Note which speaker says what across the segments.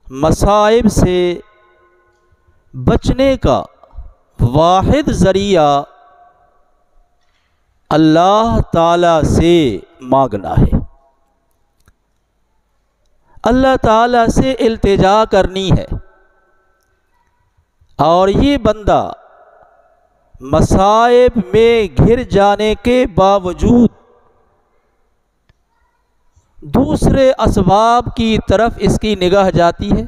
Speaker 1: मसाइब से बचने का वाहिद ज़रिया अल्लाह ताला से मांगना है, अल्लाह ताला से इल्तिजा करनी है। और ये बंदा मसाइब में घिर जाने के बावजूद दूसरे असबाब की तरफ इसकी निगाह जाती है।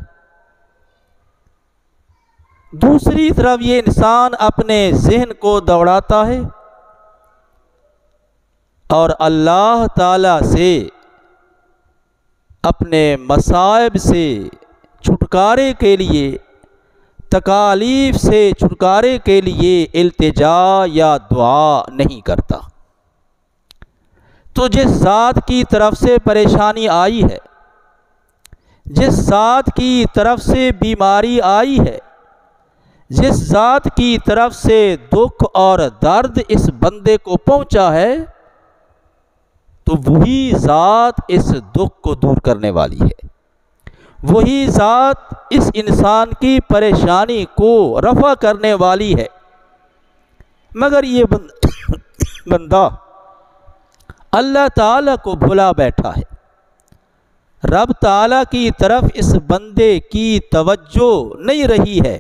Speaker 1: दूसरी तरफ ये इंसान अपने ज़हन को दौड़ाता है और अल्लाह ताला से अपने मसाइब से छुटकारे के लिए, तकालीफ से छुटकारे के लिए इल्तिजा या दुआ नहीं करता। तो जिस ज़ात की तरफ से परेशानी आई है, जिस ज़ात की तरफ से बीमारी आई है, जिस ज़ात की तरफ से दुख और दर्द इस बंदे को पहुंचा है, तो वही ज़ात इस दुख को दूर करने वाली है, वही ज़ात इस इंसान की परेशानी को रफ़ा करने वाली है। मगर ये बंदा अल्लाह ताला को भुला बैठा है। रब ताला की तरफ इस बंदे की तवज्जो नहीं रही है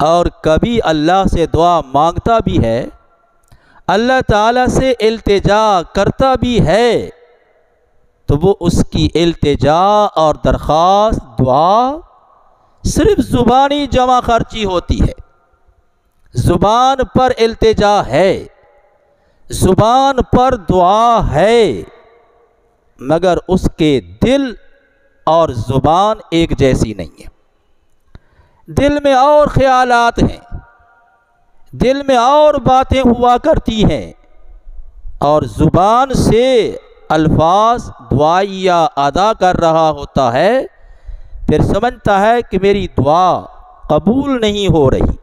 Speaker 1: और कभी अल्लाह से दुआ मांगता भी है, अल्लाह ताला से इल्तिजा करता भी है, तो वो उसकी इल्तिजा और दरख्वास्त दुआ सिर्फ ज़ुबानी जमा खर्ची होती है। ज़ुबान पर इल्तिजा है, ज़ुबान पर दुआ है, मगर उसके दिल और ज़ुबान एक जैसी नहीं है। दिल में और ख्यालात हैं, दिल में और बातें हुआ करती हैं, और ज़ुबान से अल्फाज दुआइया अदा कर रहा होता है, फिर समझता है कि मेरी दुआ कबूल नहीं हो रही,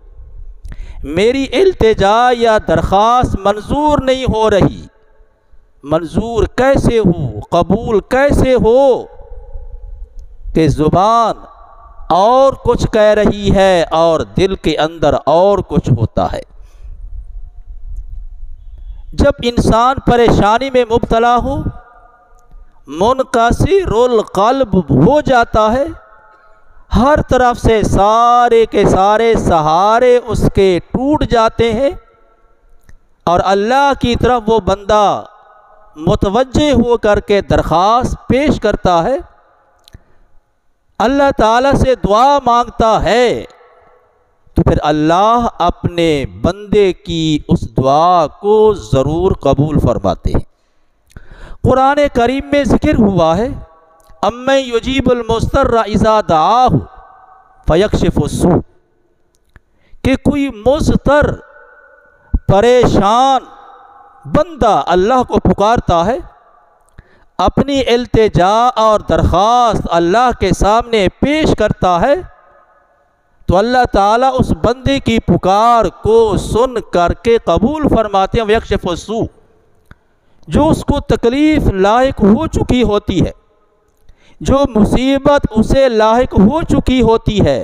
Speaker 1: मेरी इल्तिजा या दरख्वास्त मंजूर नहीं हो रही। मंजूर कैसे हो, कबूल कैसे हो कि ज़ुबान और कुछ कह रही है और दिल के अंदर और कुछ होता है। जब इंसान परेशानी में मुब्तला हो, मुनकसिरुल क़ल्ब हो जाता है, हर तरफ से सारे के सारे सहारे उसके टूट जाते हैं और अल्लाह की तरफ वो बंदा मुतवज्जे हो करके दरख्वास्त पेश करता है, अल्लाह ताला से दुआ मांगता है, तो फिर अल्लाह अपने बंदे की उस दुआ को ज़रूर कबूल फरमाते हैं। कुरान करीम में ज़िक्र हुआ है, अम्मै युजीबुल मुस्तर्रा इज़ा दआहु फयक्शिफुस्सू, कि कोई मुस्तर परेशान बंदा अल्लाह को पुकारता है, अपनी इल्तिजा और दरख्वास्त अल्लाह के सामने पेश करता है, तो अल्लाह ताला उस बंदे की पुकार को सुन करके कबूल फरमाते हैं। यक्शिफुस्सू, जो उसको तकलीफ़ लायक हो चुकी होती है, जो मुसीबत उसे लायक हो चुकी होती है,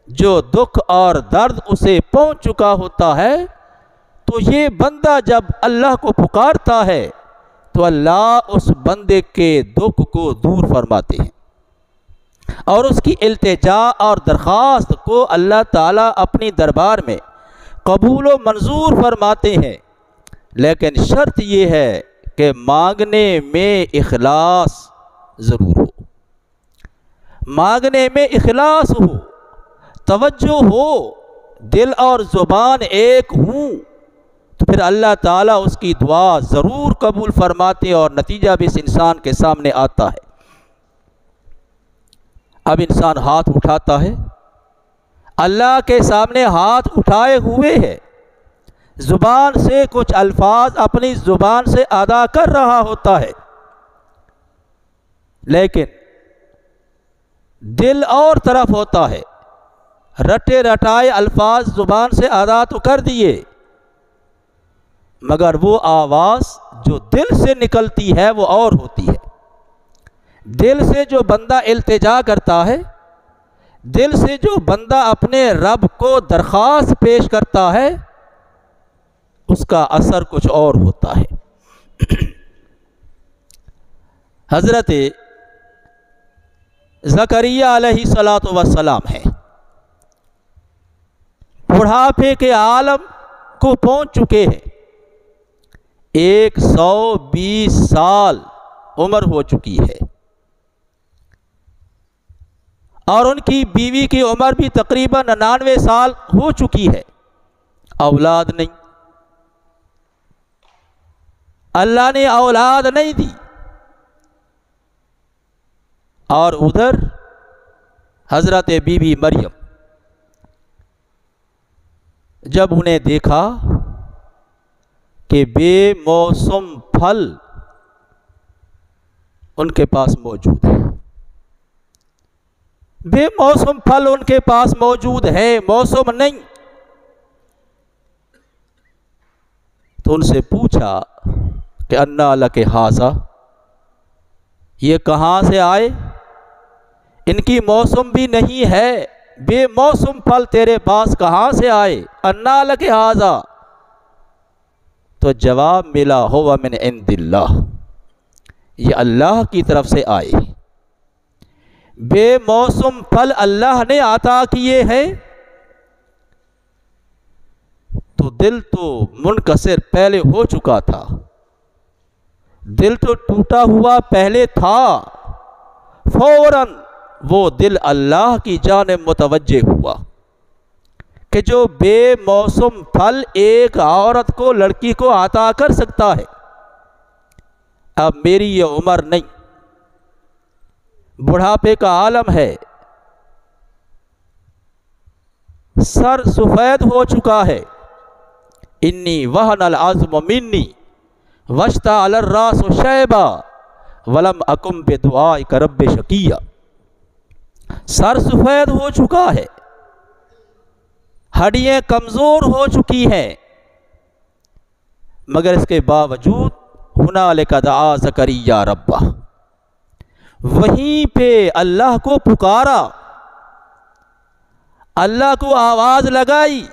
Speaker 1: जो दुख और दर्द उसे पहुंच चुका होता है, तो ये बंदा जब अल्लाह को पुकारता है तो अल्लाह उस बंदे के दुख को दूर फरमाते हैं और उसकी इल्तिजा और दरख्वास्त को अल्लाह ताला अपनी दरबार में कबूल व मंजूर फरमाते हैं। लेकिन शर्त ये है कि मांगने में इखलास ज़रूर हो, मांगने में इखलास हो, तवज्जो हो, दिल और ज़ुबान एक हूँ, तो फिर अल्लाह ताला उसकी दुआ ज़रूर कबूल फरमाते और नतीजा भी इस इंसान के सामने आता है। अब इंसान हाथ उठाता है, अल्लाह के सामने हाथ उठाए हुए है, ज़ुबान से कुछ अल्फाज अपनी ज़ुबान से अदा कर रहा होता है, लेकिन दिल और तरफ होता है। रटे रटाए अल्फाज ज़ुबान से अदा तो कर दिए, मगर वो आवाज़ जो दिल से निकलती है वो और होती है। दिल से जो बंदा इल्तिजा करता है, दिल से जो बंदा अपने रब को दरख्वास्त पेश करता है, उसका असर कुछ और होता है। हज़रत ज़करिया अलैहिस्सलातु वस्सलाम है, बुढ़ापे के आलम को पहुंच चुके हैं, 120 साल उम्र हो चुकी है, और उनकी बीवी की उम्र भी तकरीबन 99 साल हो चुकी है। औलाद नहीं, अल्लाह ने औलाद नहीं दी। और उधर हज़रत बीबी मरियम जब उन्हें देखा कि बेमौसम फल उनके पास मौजूद है, बेमौसम फल उनके पास मौजूद है, मौसम नहीं, तो उनसे पूछा कि अन्ना लके हाजा, ये कहाँ से आए? इनकी मौसम भी नहीं है, बेमौसम फल तेरे पास कहाँ से आए? अन्ना लके हाजा। तो जवाब मिला, हुवा मिन इंदिल्लाह, ये अल्लाह की तरफ से आए, बेमौसम फल अल्लाह ने अता किए हैं। तो दिल तो मुनकसिर पहले हो चुका था, दिल तो टूटा हुआ पहले था, फौरन वो दिल अल्लाह की जानिब मुतवज्जे हुआ कि जो बेमौसम फल एक औरत को, लड़की को अता कर सकता है, अब मेरी ये उम्र नहीं, बुढ़ापे का आलम है, सर सफ़ेद हो चुका है, इन्नी वहनल आज़्म मिन्नी वश्ता अलर रास शैबा वलम अकुम बेदुआइक रब्बि शकिया। सर सफ़ेद हो चुका है, हड्डियाँ कमज़ोर हो चुकी हैं, मगर इसके बावजूद हुनालिका दआ ज़करिया रब्बा, वहीं पे अल्लाह को पुकारा, अल्लाह को आवाज़ लगाई,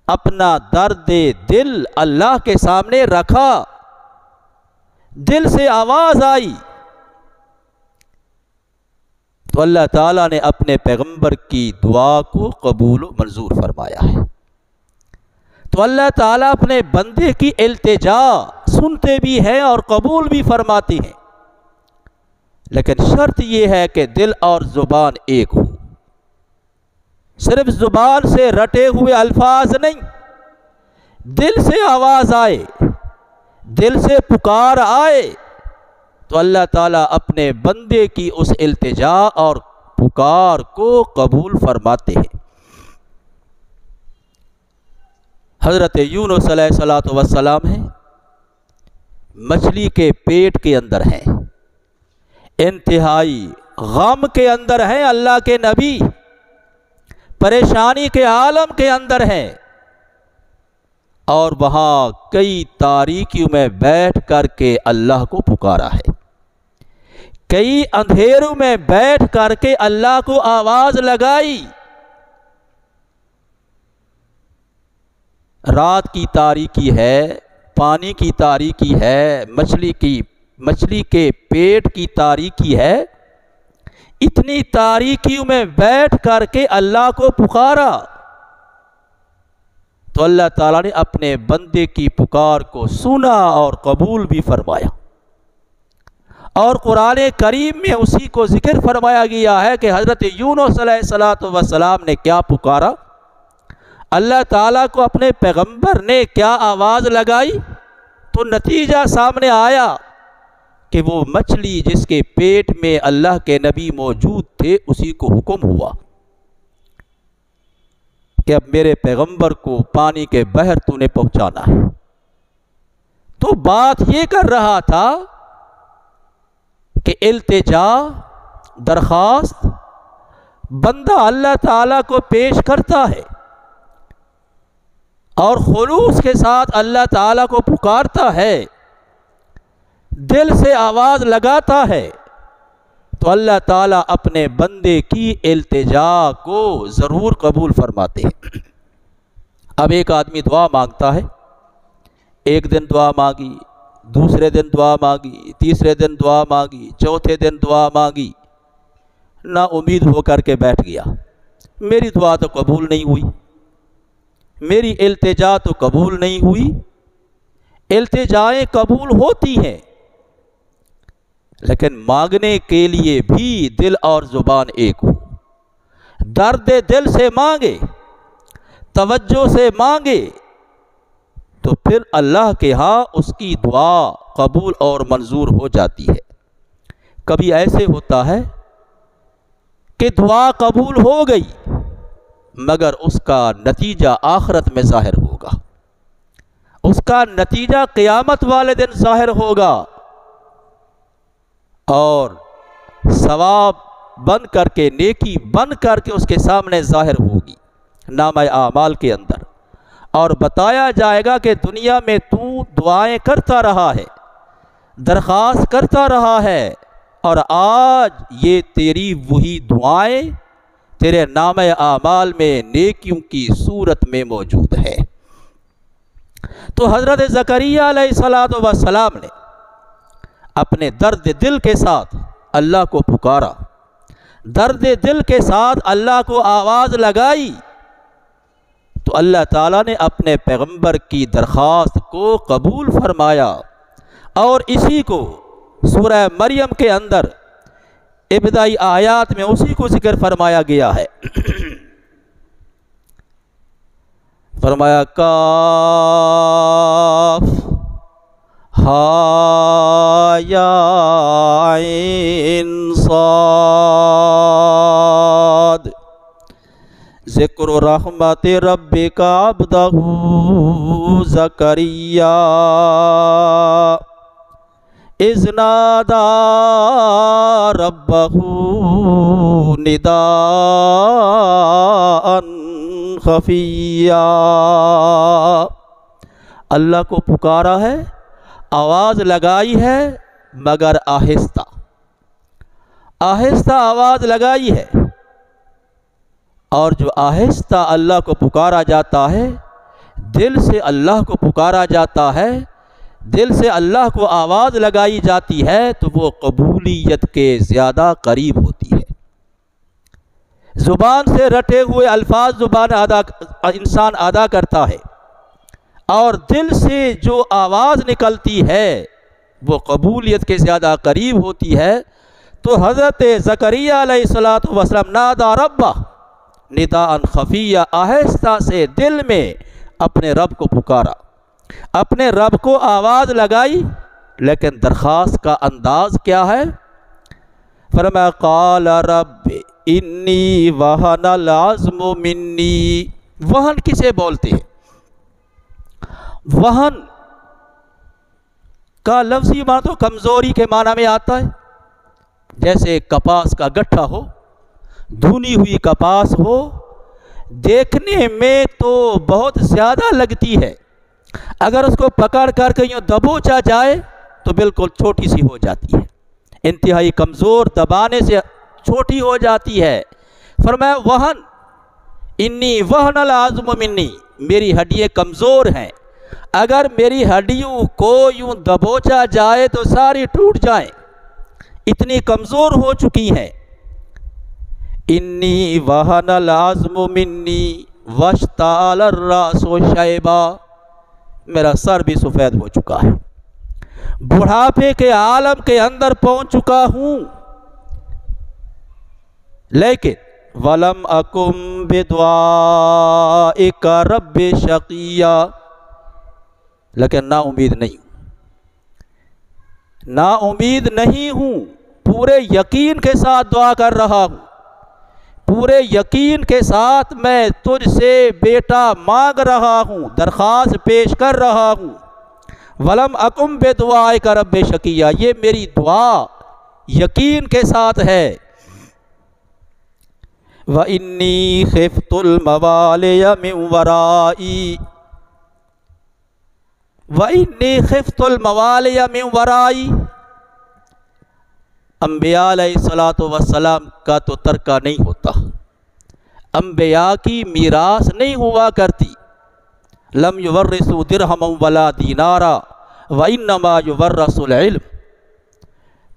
Speaker 1: अपना दर्द दिल अल्लाह के सामने रखा, दिल से आवाज़ आई तो अल्लाह ताला ने अपने पैगंबर की दुआ को कबूल व मंजूर फरमाया है। तो अल्लाह ताला अपने बंदे की इल्तिजा सुनते भी हैं और कबूल भी फरमाते हैं, लेकिन शर्त यह है कि दिल और ज़ुबान एक हो। सिर्फ ज़ुबान से रटे हुए अल्फाज नहीं, दिल से आवाज़ आए, दिल से पुकार आए, तो अल्लाह ताला अपने बंदे की उस इल्तिजा और पुकार को कबूल फरमाते हैं। हज़रत यूनुस अलैहिस्सलातु वस्सलाम हैं, मछली के पेट के अंदर हैं, इंतहाई गम के अंदर हैं, अल्लाह के नबी परेशानी के आलम के अंदर हैं, और वहाँ कई तारीकियों में बैठ कर के अल्लाह को पुकारा है, कई अंधेरों में बैठ कर के अल्लाह को आवाज़ लगाई। रात की तारीकी है, पानी की तारीकी है, मछली के पेट की तारीकी है, इतनी तारीकियों में बैठ करके अल्लाह को पुकारा तो अल्लाह ताला ने अपने बंदे की पुकार को सुना और कबूल भी फरमाया। और कुरान करीम में उसी को जिक्र फरमाया गया है कि हज़रत यूनुस अलैहिस्सलातु वस्सलाम ने क्या पुकारा, अल्लाह ताला को अपने पैगंबर ने क्या आवाज़ लगाई, तो नतीजा सामने आया कि वो मछली जिसके पेट में अल्लाह के नबी मौजूद थे उसी को हुक्म हुआ कि अब मेरे पैगंबर को पानी के बहर तूने पहुंचाना है। तो बात ये कर रहा था कि इल्तिजा, दरख्वास्त बंदा अल्लाह ताला को पेश करता है और खुलूस के साथ अल्लाह ताला को पुकारता है, दिल से आवाज़ लगाता है तो अल्लाह ताला अपने बंदे की इल्तिजा को ज़रूर कबूल फरमाते हैं। अब एक आदमी दुआ मांगता है, एक दिन दुआ मांगी, दूसरे दिन दुआ मांगी, तीसरे दिन दुआ मांगी, चौथे दिन दुआ मांगी, ना उम्मीद होकर के बैठ गया, मेरी दुआ तो कबूल नहीं हुई, मेरी इल्तिजा तो कबूल नहीं हुई। इल्तिजाएं कबूल होती हैं, लेकिन मांगने के लिए भी दिल और ज़ुबान एक हो। दर्द दिल से मांगे, तवज्जो से मांगे, तो फिर अल्लाह के यहाँ उसकी दुआ कबूल और मंजूर हो जाती है। कभी ऐसे होता है कि दुआ कबूल हो गई, मगर उसका नतीजा आखिरत में ज़ाहिर होगा, उसका नतीजा क़यामत वाले दिन ज़ाहिर होगा और सवाब बन करके, नेकी बन करके उसके सामने ज़ाहिर होगी नामा आमाल के अंदर, और बताया जाएगा कि दुनिया में तू दुआएं करता रहा है, दरख्वास्त करता रहा है, और आज ये तेरी वही दुआएं तेरे नामे आमाल में नेकियों की सूरत में मौजूद है। तो हज़रत ज़करिया अलैहिस्सलातु वस्सलाम ने अपने दर्द दिल के साथ अल्लाह को पुकारा, दर्द दिल के साथ अल्लाह को आवाज़ लगाई, तो अल्लाह ताला ने अपने पैगंबर की दरख्वास्त को कबूल फरमाया। और इसी को सूरह मरियम के अंदर इब्तिदाई आयात में उसी को जिक्र फरमाया गया है। फरमाया काफ हा या ऐन साद ज़िक्र रहमत रब्बिका अब्दहू ज़करिया इज़नादा रब्बहू निदाअन खफिया। अल्लाह को पुकारा है, आवाज़ लगाई है, मगर आहिस्ता आहिस्ता आवाज़ लगाई है। और जो आहिस्ता अल्लाह को पुकारा जाता है, दिल से अल्लाह को पुकारा जाता है, दिल से अल्लाह को आवाज़ लगाई जाती है, तो वो कबूलियत के ज़्यादा करीब होती है। ज़ुबान से रटे हुए अल्फाज ज़ुबान इंसान अदा करता है, और दिल से जो आवाज़ निकलती है वो कबूलियत के ज़्यादा करीब होती है। तो हज़रत ज़करिया अलैहिस्सलातु वस्सलाम नादा रब्बा निदाअन खफिया, आहिस्ता से दिल में अपने रब को पुकारा, अपने रब को आवाज़ लगाई, लेकिन दरख्वास्त का अंदाज क्या है? फरमाया क़ाल रब्बि इन्नी वहनल अज़्मु मिन्नी। वहन किसे बोलते हैं? वहन का लफ्ज़ी माना तो कमज़ोरी के माना में आता है। जैसे कपास का गट्ठा हो, धुनी हुई कपास हो, देखने में तो बहुत ज़्यादा लगती है, अगर उसको पकड़ करके यूँ दबोचा जाए तो बिल्कुल छोटी सी हो जाती है, इंतहाई कमज़ोर, दबाने से छोटी हो जाती है। फरमाया वहन इन्नी वहनल अज़्मु मिन्नी, मेरी हड्डियाँ कमज़ोर हैं, अगर मेरी हड्डियों को यूँ दबोचा जाए तो सारी टूट जाएं, इतनी कमज़ोर हो चुकी हैं। इन्नी वहनल अज़्मु मिन्नी वश्ताल अर्रासु शैबा, मेरा सर भी सफ़ेद हो चुका है, बुढ़ापे के आलम के अंदर पहुंच चुका हूं। लेकिन वलम अकुम बिदुआइका रब्बि शक़िया, लेकिन ना उम्मीद नहीं हूं, ना उम्मीद नहीं हूं, पूरे यकीन के साथ दुआ कर रहा हूं, पूरे यकीन के साथ मैं तुझसे बेटा मांग रहा हूँ, दरख्वास्त पेश कर रहा हूँ। वलम अकुम बिदुआइका रब्बि शक़िया, ये मेरी दुआ यकीन के साथ है। व इन्नी खिफ्तुल मवालिया मिन वराई, व इन्नी खिफ्तुल मवालिया मिन वराई, अम्बिया अलैहिस्सलातु वस्सलाम का तो तरका नहीं होता, अम्बिया की मीरास नहीं हुआ करती। लम युवर्रिसु दिरहमम वला दीनारा व इन्नमा युवर्रसुल इल्म।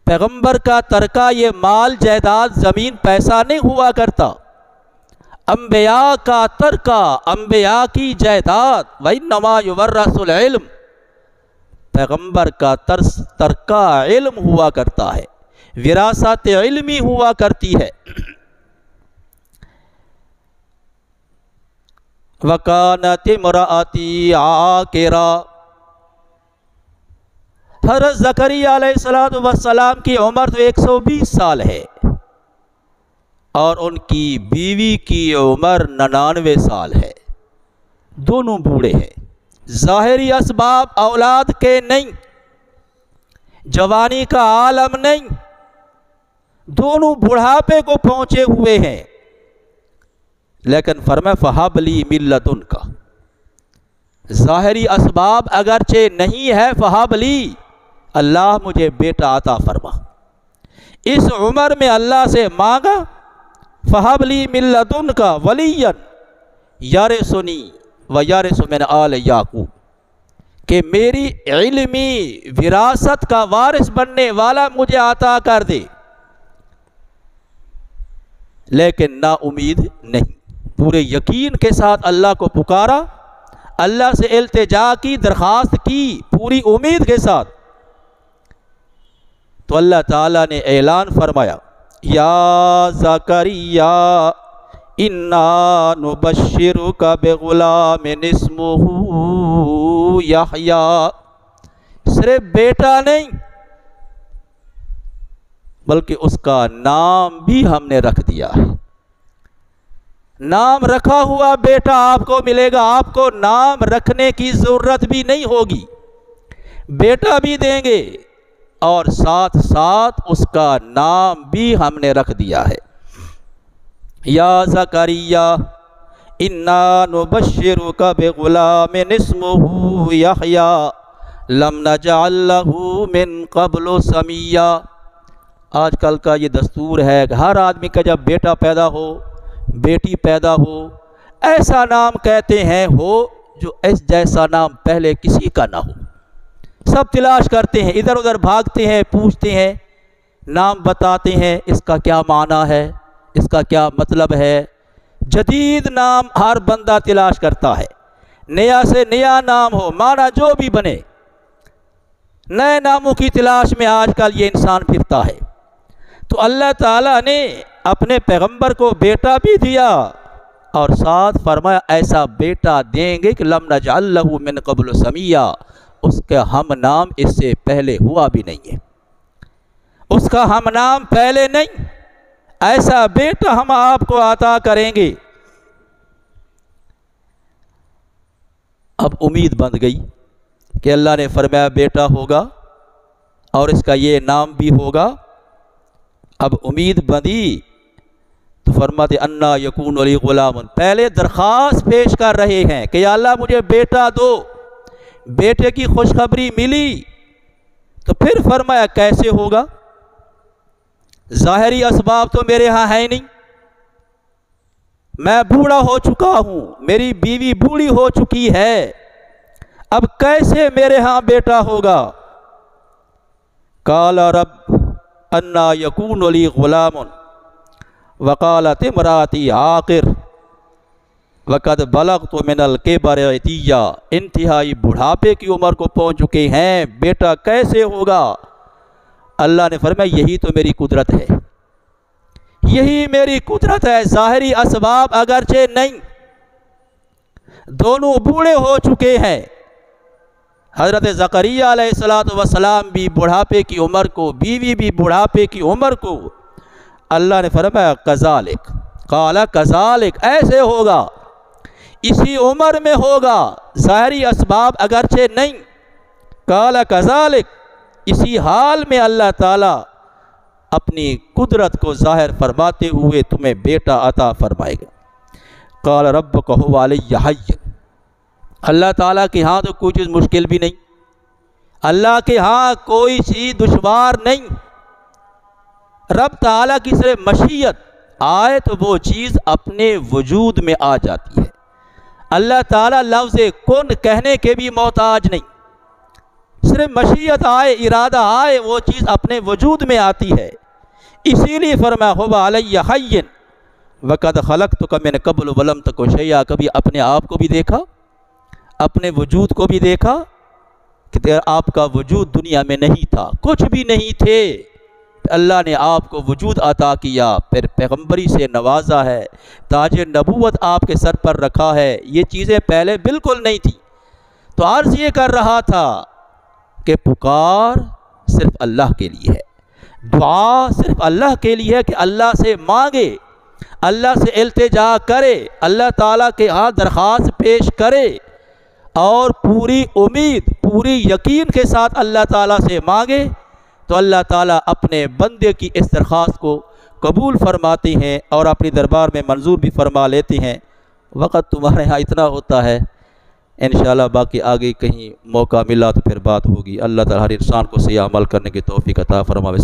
Speaker 1: पैगम्बर का तरका ये माल जायदाद ज़मीन पैसा नहीं हुआ करता। अम्बिया का तरका, अम्बिया की जायदाद, व इन्नमा युवर्रसुल इल्म, पैगम्बर का तरका इल्म हुआ करता है, विरासत इल्मी हुआ करती है। वकानत इमराती आकिरा। हज़रत ज़करिया अलैहिस्सलातु वस्सलाम की उम्र तो 120 साल है और उनकी बीवी की उम्र 99 साल है। दोनों बूढ़े हैं। ज़ाहिरी असबाब औलाद के नहीं, जवानी का आलम नहीं, दोनों बुढ़ापे को पहुँचे हुए हैं। लेकिन फरमा फ़हाबली मिल्लतुन का, ज़ाहिरी असबाब अगरचे नहीं है, फ़हाबली, अल्लाह मुझे बेटा अता फरमा। इस उम्र में अल्लाह से मांगा, फ़हाबली मिल्लतुन का वलियन यारिसुनी व यारिसु मिन आल याकूब, कि मेरी इल्मी विरासत का वारिस बनने वाला मुझे अता कर दे। लेकिन ना उम्मीद नहीं, पूरे यकीन के साथ अल्लाह को पुकारा, अल्लाह से इल्तिजा की, दरख्वास्त की पूरी उम्मीद के साथ। तो अल्लाह ताला ने ऐलान फरमाया, या ज़करिया इन्ना नुबश्शिरुका बिग़ुलामिन इस्मुहु यहया। सिर्फ बेटा नहीं बल्कि उसका नाम भी हमने रख दिया है। नाम रखा हुआ बेटा आपको मिलेगा, आपको नाम रखने की ज़रूरत भी नहीं होगी। बेटा भी देंगे और साथ साथ उसका नाम भी हमने रख दिया है। या ज़करिया इन्ना नुबश्शिरुका बिग़ुलामिन इस्मुहु यहया लम नजअल लहू मिन क़ब्लु समिया। आजकल का ये दस्तूर है कि हर आदमी का जब बेटा पैदा हो, बेटी पैदा हो, ऐसा नाम कहते हैं हो जो इस जैसा नाम पहले किसी का ना हो। सब तलाश करते हैं, इधर उधर भागते हैं, पूछते हैं, नाम बताते हैं, इसका क्या माना है, इसका क्या मतलब है। जदीद नाम हर बंदा तलाश करता है, नया से नया नाम हो, माना जो भी बने, नए नामों की तलाश में आजकल ये इंसान फिरता है। तो अल्लाह ताला ने अपने पैगंबर को बेटा भी दिया और साथ फरमाया ऐसा बेटा देंगे कि लम नजअल लहू मिन क़ब्लु समिया, उसका हम नाम इससे पहले हुआ भी नहीं है, उसका हम नाम पहले नहीं, ऐसा बेटा हम आपको अता करेंगे। अब उम्मीद बन गई कि अल्लाह ने फरमाया बेटा होगा और इसका ये नाम भी होगा। अब उम्मीद बंधी तो फरमाते अन्ना यकून अली गुलामुन, पहले दरख्वास्त पेश कर रहे हैं कि या अल्लाह मुझे बेटा दो। बेटे की खुशखबरी मिली तो फिर फरमाया कैसे होगा, ज़ाहिरी असबाब तो मेरे यहाँ है नहीं, मैं बूढ़ा हो चुका हूँ, मेरी बीवी बूढ़ी हो चुकी है, अब कैसे मेरे यहाँ बेटा होगा। काला रब अन्ना यकून अली गुलामुन वकालत इमराती आकिर वक़द बलग़तु मिनल किबर इतिया, इंतहाई बुढ़ापे की उम्र को पहुँच चुके हैं, बेटा कैसे होगा। अल्लाह ने फरमाया यही तो मेरी कुदरत है, यही मेरी कुदरत है। ज़ाहिरी असबाब अगरचे नहीं, दोनों बूढ़े हो चुके हैं। हज़रत ज़करिया अलैहिस्सलातु वस्सलाम भी बुढ़ापे की उम्र को, बीवी भी बुढ़ापे की उम्र को, अल्लाह ने फरमाया कज़ालिक, काला कज़ालिक, ऐसे होगा, इसी उम्र में होगा, ज़ाहिरी असबाब अगरचे नहीं, काला कज़ालिक, इसी हाल में अल्लाह ताला अपनी कुदरत को ज़ाहिर फरमाते हुए तुम्हें बेटा अता फरमाएगा। काल रब्बुका हुवा अलैया हय्यन, अल्लाह ताला के यहाँ तो कोई चीज़ मुश्किल भी नहीं, अल्लाह के यहाँ कोई चीज़ दुश्वार नहीं। रब ताला की सिर्फ मशीयत आए तो वो चीज़ अपने वजूद में आ जाती है। अल्लाह ताला लफ्ज़ कुन कहने के भी मोहताज नहीं, सिर्फ मशीयत आए, इरादा आए, वो चीज़ अपने वजूद में आती है। इसीलिए फरमाया हुवा अलैया हय्यन वक़द खलक़तुका मिन क़ब्ल वलम तकु शैया। कभी अपने आप को भी देखा, अपने वजूद को भी देखा कि आपका वजूद दुनिया में नहीं था, कुछ भी नहीं थे, अल्लाह ने आपको वजूद अता किया, फिर पैगम्बरी से नवाजा है, ताज नबूवत आपके सर पर रखा है। ये चीज़ें पहले बिल्कुल नहीं थी। तो अर्ज़ ये कर रहा था कि पुकार सिर्फ अल्लाह के लिए है, दुआ सिर्फ अल्लाह के लिए है कि अल्लाह से मांगे, अल्लाह से इल्तिजा करे, अल्लाह ताला के यहाँ दरख्वास्त पेश करे और पूरी उम्मीद, पूरी यकीन के साथ अल्लाह ताला से मांगे, तो अल्लाह ताला अपने बंदे की इस दरख्वास्त को कबूल फरमाते हैं और अपने दरबार में मंजूर भी फरमा लेते हैं। वक़्त तुम्हारे यहाँ इतना होता है, इंशाअल्लाह बाकी आगे कहीं मौका मिला तो फिर बात होगी। अल्लाह ताला हर इंसान को सही अमल करने की तौफीक अता फरमावे।